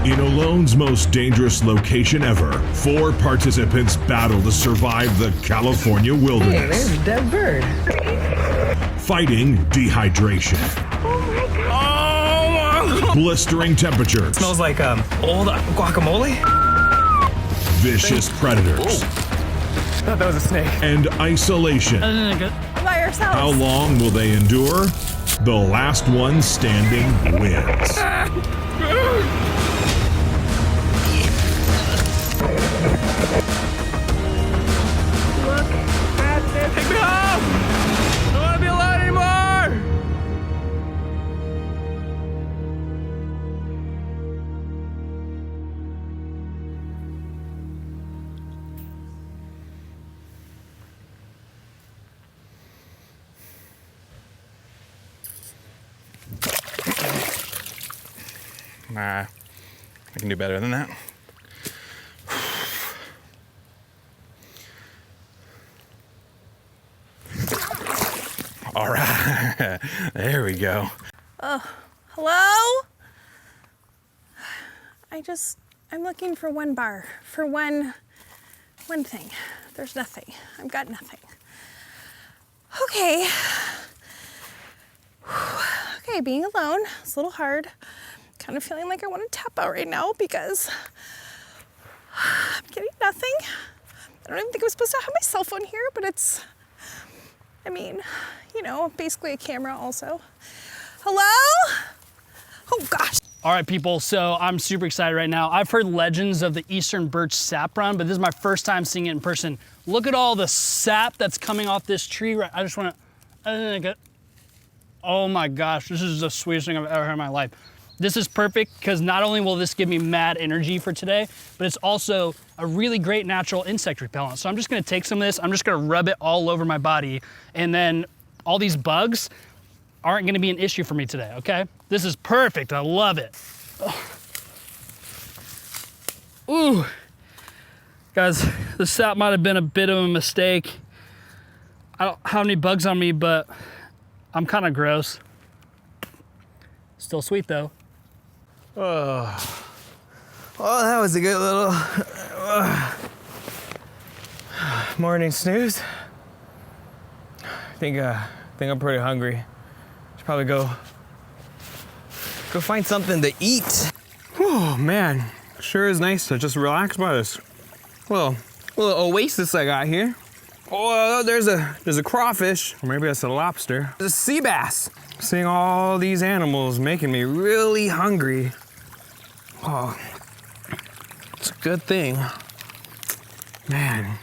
In Alone's most dangerous location ever, 4 participants battle to survive the California Hey, wilderness, there's a dead bird. fighting dehydration, blistering temperatures, Smells like old guacamole. vicious predators, I thought that was a snake. and isolation. By ourselves. How long will they endure? The last one standing wins. Look at this. Take me home! I don't want to be alone anymore! Nah, I can do better than that. All right, there we go. Hello? I'm looking for one bar, for one thing. There's nothing. I've got nothing. Okay. Okay, being alone is a little hard. Kind of feeling like I want to tap out right now because I'm getting nothing. I don't even think I'm supposed to have my cell phone here, but it's, I mean, you know, basically a camera also. Hello? Oh gosh. All right, people, so I'm super excited right now. I've heard legends of the Eastern Birch Sap Run, but this is my first time seeing it in person. Look at all the sap that's coming off this tree. I just wanna, oh my gosh, this is the sweetest thing I've ever heard in my life. This is perfect because not only will this give me mad energy for today, but it's also a really great natural insect repellent. So I'm just gonna take some of this, I'm just gonna rub it all over my body, and then all these bugs aren't gonna be an issue for me today, okay? This is perfect, I love it. Oh. Ooh. Guys, the sap might have been a bit of a mistake. I don't have any bugs on me, but I'm kind of gross. Still sweet though. Oh, that was a good little morning snooze. I think I'm pretty hungry. Should probably go find something to eat. Oh man, sure is nice to just relax by this little oasis I got here. Oh, there's a crawfish, or maybe that's a lobster. There's a sea bass. Seeing all these animals making me really hungry. Oh, it's a good thing. Man.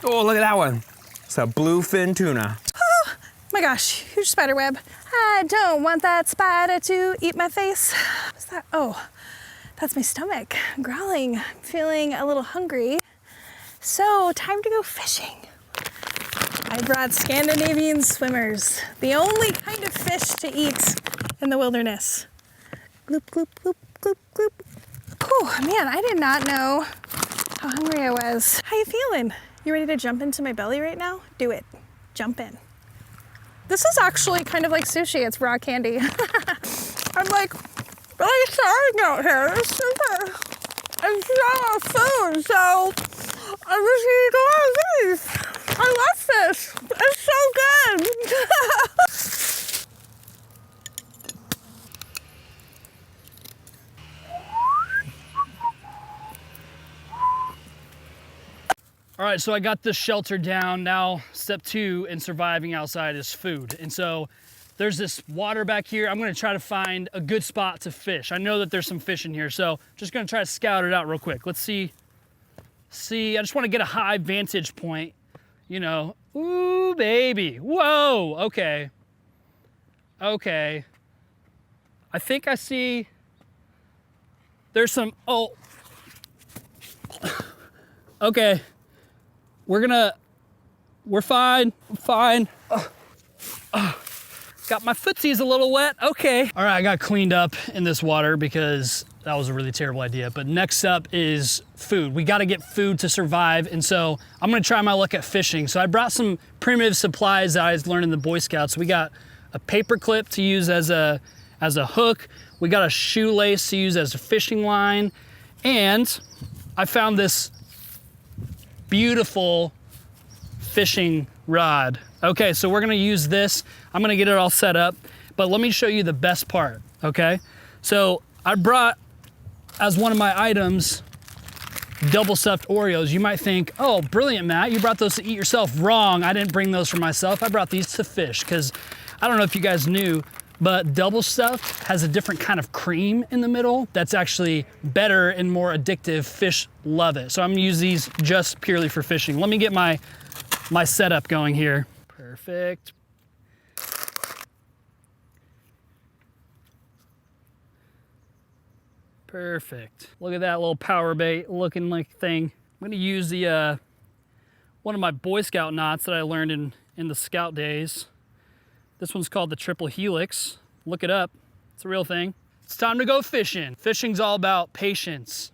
Oh, look at that one. It's a bluefin tuna. Oh my gosh, huge spider web. I don't want that spider to eat my face. What's that? Oh, that's my stomach growling. I'm feeling a little hungry. So time to go fishing. I brought Scandinavian swimmers, the only kind of fish to eat in the wilderness. Gloop, gloop, gloop, gloop, gloop. Oh man, I did not know how hungry I was. How you feeling? You ready to jump into my belly right now? Do it. Jump in. This is actually kind of like sushi. It's raw candy. I'm like really starving out here. It's super. It's not food, so I'm just eating all of these. I love fish. It's so good. All right, so I got this shelter down. Now, step 2 in surviving outside is food. And so there's this water back here. I'm gonna try to find a good spot to fish. I know that there's some fish in here, so just gonna try to scout it out real quick. Let's see, I just wanna get a high vantage point, you know. Ooh, baby, whoa, okay. Okay. I think I see, there's some, oh. Okay. We're fine, fine. Got my footsies a little wet, okay. All right, I got cleaned up in this water because that was a really terrible idea. But next up is food. We gotta get food to survive. And so I'm gonna try my luck at fishing. So I brought some primitive supplies that I learned in the Boy Scouts. We got a paper clip to use as a as a hook. We got a shoelace to use as a fishing line. And I found this beautiful fishing rod. Okay, so we're gonna use this. I'm gonna get it all set up, but let me show you the best part, okay? So I brought, as one of my items, double stuffed Oreos. You might think, oh, brilliant, Matt, you brought those to eat yourself. Wrong, I didn't bring those for myself. I brought these to fish, because I don't know if you guys knew, but double stuffed has a different kind of cream in the middle that's actually better and more addictive. Fish love it. So I'm gonna use these just purely for fishing. Let me get my setup going here. Perfect. Perfect. Look at that little power bait looking like thing. I'm gonna use the one of my Boy Scout knots that I learned in the Scout days. This one's called the Triple Helix. Look it up, it's a real thing. It's time to go fishing. Fishing's all about patience.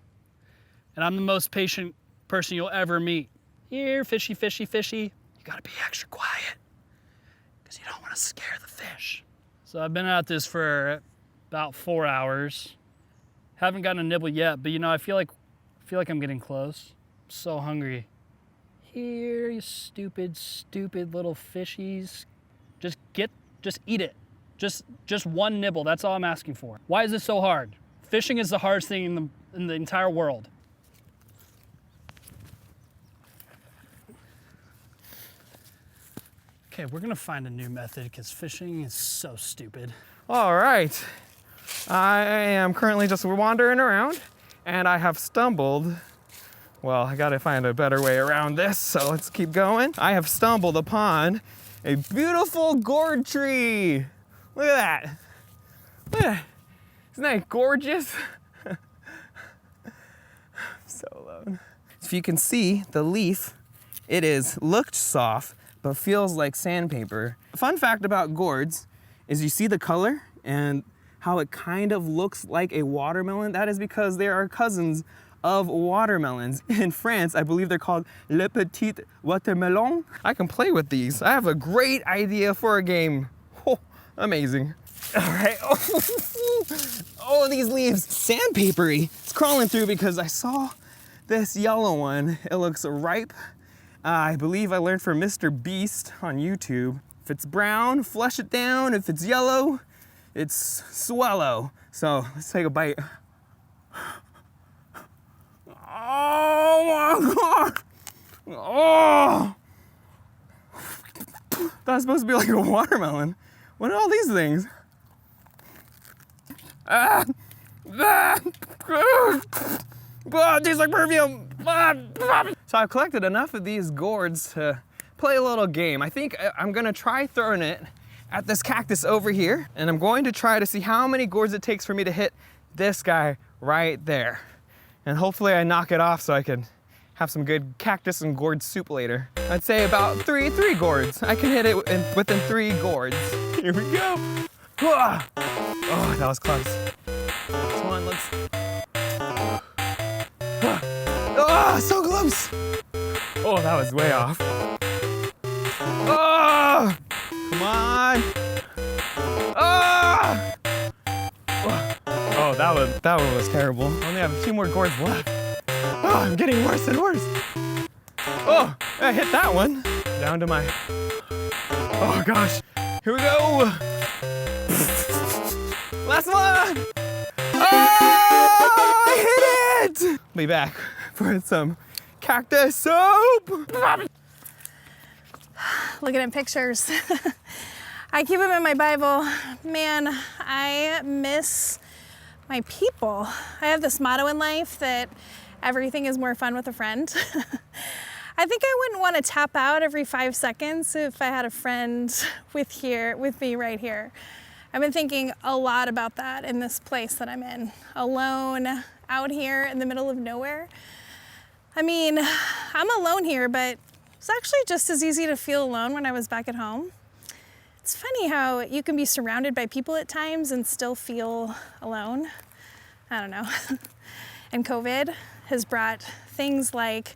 And I'm the most patient person you'll ever meet. Here, fishy, fishy, fishy. You gotta be extra quiet, because you don't wanna scare the fish. So I've been at this for about 4 hours. Haven't gotten a nibble yet, but you know, I feel like I'm getting close. I'm so hungry. Here, you stupid, stupid little fishies. Just eat it. Just one nibble, that's all I'm asking for. Why is this so hard? Fishing is the hardest thing in the entire world. Okay, we're gonna find a new method because fishing is so stupid. All right, I am currently just wandering around and I have stumbled. Well, I gotta find a better way around this, so let's keep going. I have stumbled upon a beautiful gourd tree. Look at that. Look at that. Isn't that gorgeous? So alone. If you can see the leaf, it looked soft, but feels like sandpaper. Fun fact about gourds is you see the color and how it kind of looks like a watermelon. That is because they are cousins of watermelons. In France, I believe they're called le petit watermelon. I can play with these. I have a great idea for a game. Oh, amazing. All right. Oh, these leaves, sandpapery. It's crawling through because I saw this yellow one. It looks ripe. I believe I learned from Mr. Beast on YouTube. If it's brown, flush it down. If it's yellow, it's swallow. So let's take a bite. Oh my God! Oh! That's supposed to be like a watermelon. What are all these things? Ah! Ah! Ah! It tastes like perfume! Ah! So I've collected enough of these gourds to play a little game. I think I'm gonna try throwing it at this cactus over here, and I'm going to try to see how many gourds it takes for me to hit this guy right there. And hopefully I knock it off so I can have some good cactus and gourd soup later. I'd say about three gourds. I can hit it within 3 gourds. Here we go. Oh, that was close. This one looks... Oh, so close. Oh, that was way off. Oh, come on. Oh! Oh, that one was terrible. I only have a few more gourds left. Oh, I'm getting worse and worse. Oh, I hit that one. Down to my... Oh gosh, here we go. Last one. Oh, I hit it. Be back for some cactus soup. Looking at pictures. I keep them in my Bible. Man, I miss my people. I have this motto in life that everything is more fun with a friend. I think I wouldn't want to tap out every 5 seconds if I had a friend with me right here. I've been thinking a lot about that in this place that I'm in, alone out here in the middle of nowhere. I mean, I'm alone here, but it's actually just as easy to feel alone when I was back at home. It's funny how you can be surrounded by people at times and still feel alone. I don't know. And COVID has brought things like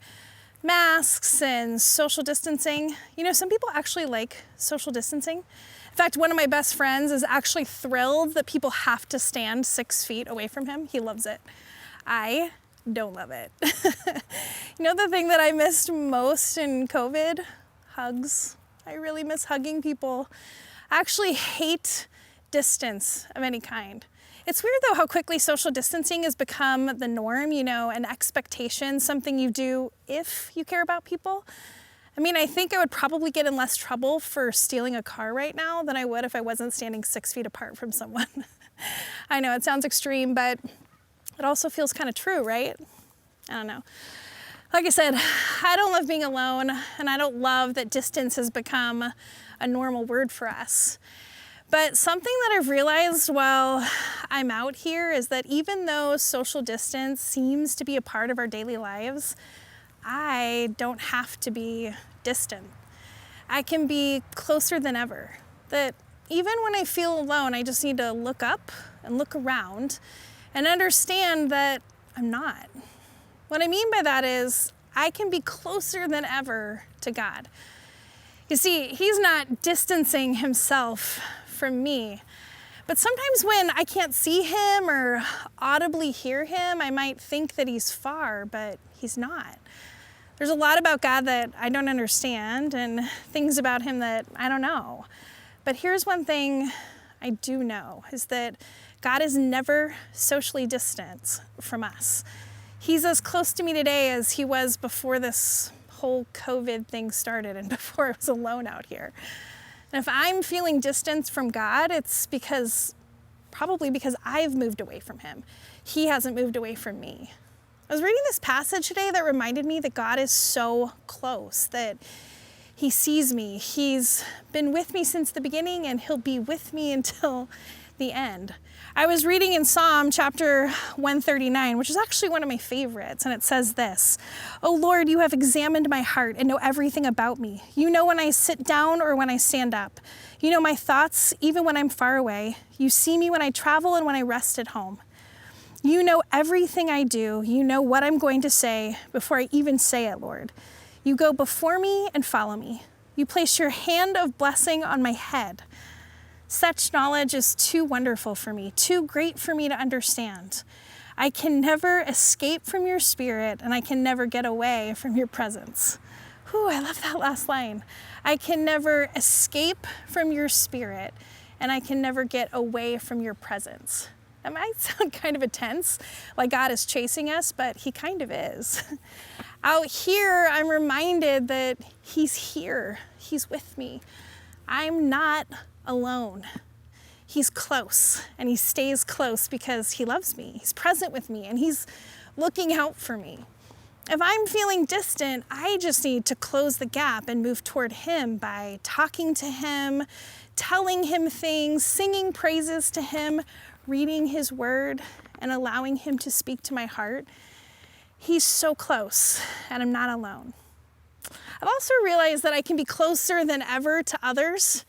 masks and social distancing. You know, some people actually like social distancing. In fact, one of my best friends is actually thrilled that people have to stand 6 feet away from him. He loves it. I don't love it. You know the thing that I missed most in COVID? Hugs. I really miss hugging people. I actually hate distance of any kind. It's weird though how quickly social distancing has become the norm, you know, an expectation, something you do if you care about people. I mean, I think I would probably get in less trouble for stealing a car right now than I would if I wasn't standing 6 feet apart from someone. I know it sounds extreme, but it also feels kind of true, right? I don't know. Like I said, I don't love being alone, and I don't love that distance has become a normal word for us. But something that I've realized while I'm out here is that even though social distance seems to be a part of our daily lives, I don't have to be distant. I can be closer than ever. That even when I feel alone, I just need to look up and look around and understand that I'm not. What I mean by that is I can be closer than ever to God. You see, He's not distancing Himself from me. But sometimes when I can't see Him or audibly hear Him, I might think that He's far, but He's not. There's a lot about God that I don't understand and things about Him that I don't know. But here's one thing I do know, is that God is never socially distant from us. He's as close to me today as He was before this whole COVID thing started and before I was alone out here. And if I'm feeling distance from God, it's probably because I've moved away from Him. He hasn't moved away from me. I was reading this passage today that reminded me that God is so close, that He sees me. He's been with me since the beginning, and He'll be with me until the end. I was reading in Psalm chapter 139, which is actually one of my favorites, and it says this: "O Lord, you have examined my heart and know everything about me. You know when I sit down or when I stand up. You know my thoughts even when I'm far away. You see me when I travel and when I rest at home. You know everything I do. You know what I'm going to say before I even say it, Lord. You go before me and follow me. You place your hand of blessing on my head. Such knowledge is too wonderful for me, too great for me to understand. I can never escape from your spirit, and I can never get away from your presence." Whew, I love that last line. I can never escape from your spirit, and I can never get away from your presence. That might sound kind of intense, like God is chasing us, but He kind of is. Out here, I'm reminded that He's here. He's with me. I'm not alone. He's close, and He stays close because He loves me. He's present with me, and He's looking out for me. If I'm feeling distant, I just need to close the gap and move toward Him by talking to Him, telling Him things, singing praises to Him, reading His word, and allowing Him to speak to my heart. He's so close, and I'm not alone. I've also realized that I can be closer than ever to others.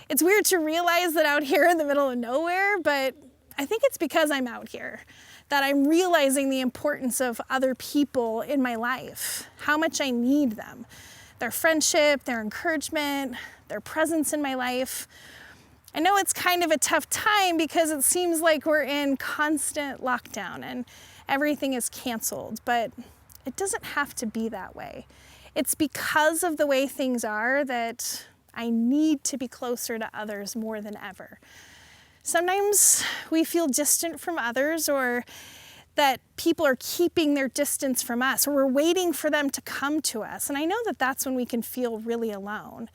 It's weird to realize that out here in the middle of nowhere, but I think it's because I'm out here that I'm realizing the importance of other people in my life, how much I need them, their friendship, their encouragement, their presence in my life. I know it's kind of a tough time because it seems like we're in constant lockdown and everything is canceled, but it doesn't have to be that way. It's because of the way things are that I need to be closer to others more than ever. Sometimes we feel distant from others, or that people are keeping their distance from us, or we're waiting for them to come to us. And I know that that's when we can feel really alone.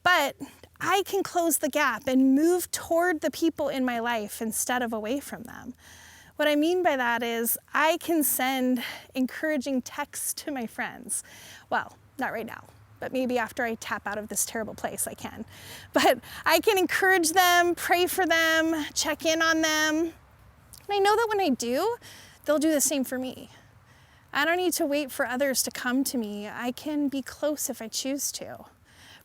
But I can close the gap and move toward the people in my life instead of away from them. What I mean by that is I can send encouraging texts to my friends. Well, not right now, but maybe after I tap out of this terrible place, I can. But I can encourage them, pray for them, check in on them. And I know that when I do, they'll do the same for me. I don't need to wait for others to come to me. I can be close if I choose to.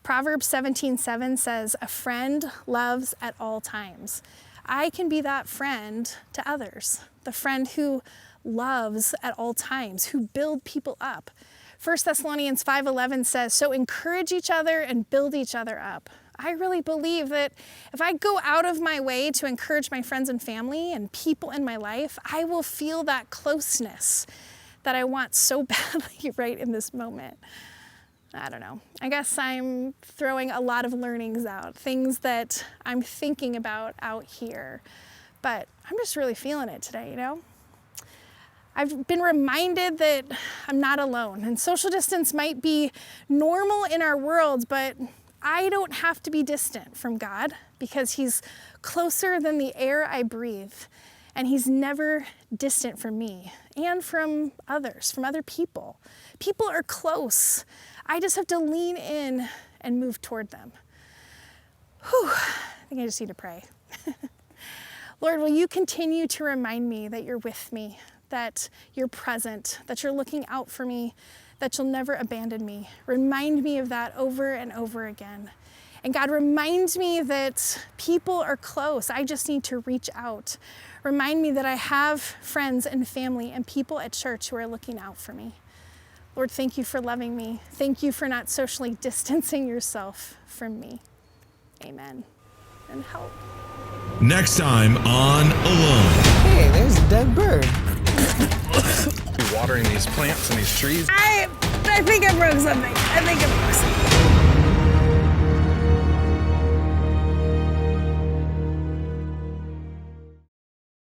Proverbs 17:7 says, "A friend loves at all times." I can be that friend to others, the friend who loves at all times, who build people up. 1 Thessalonians 5:11 says, "So encourage each other and build each other up." I really believe that if I go out of my way to encourage my friends and family and people in my life, I will feel that closeness that I want so badly right in this moment. I don't know. I guess I'm throwing a lot of learnings out, things that I'm thinking about out here. But I'm just really feeling it today, you know? I've been reminded that I'm not alone, and social distance might be normal in our world, but I don't have to be distant from God because He's closer than the air I breathe, and He's never distant from me and from others, from other people. People are close. I just have to lean in and move toward them. Whew, I think I just need to pray. Lord, will you continue to remind me that you're with me, that you're present, that you're looking out for me, that you'll never abandon me. Remind me of that over and over again. And God, remind me that people are close. I just need to reach out. Remind me that I have friends and family and people at church who are looking out for me. Lord, thank you for loving me. Thank you for not socially distancing yourself from me. Amen. And help. Next time on Alone. Hey, there's a dead bird. Watering these plants and these trees. I think I broke something. I think I broke something.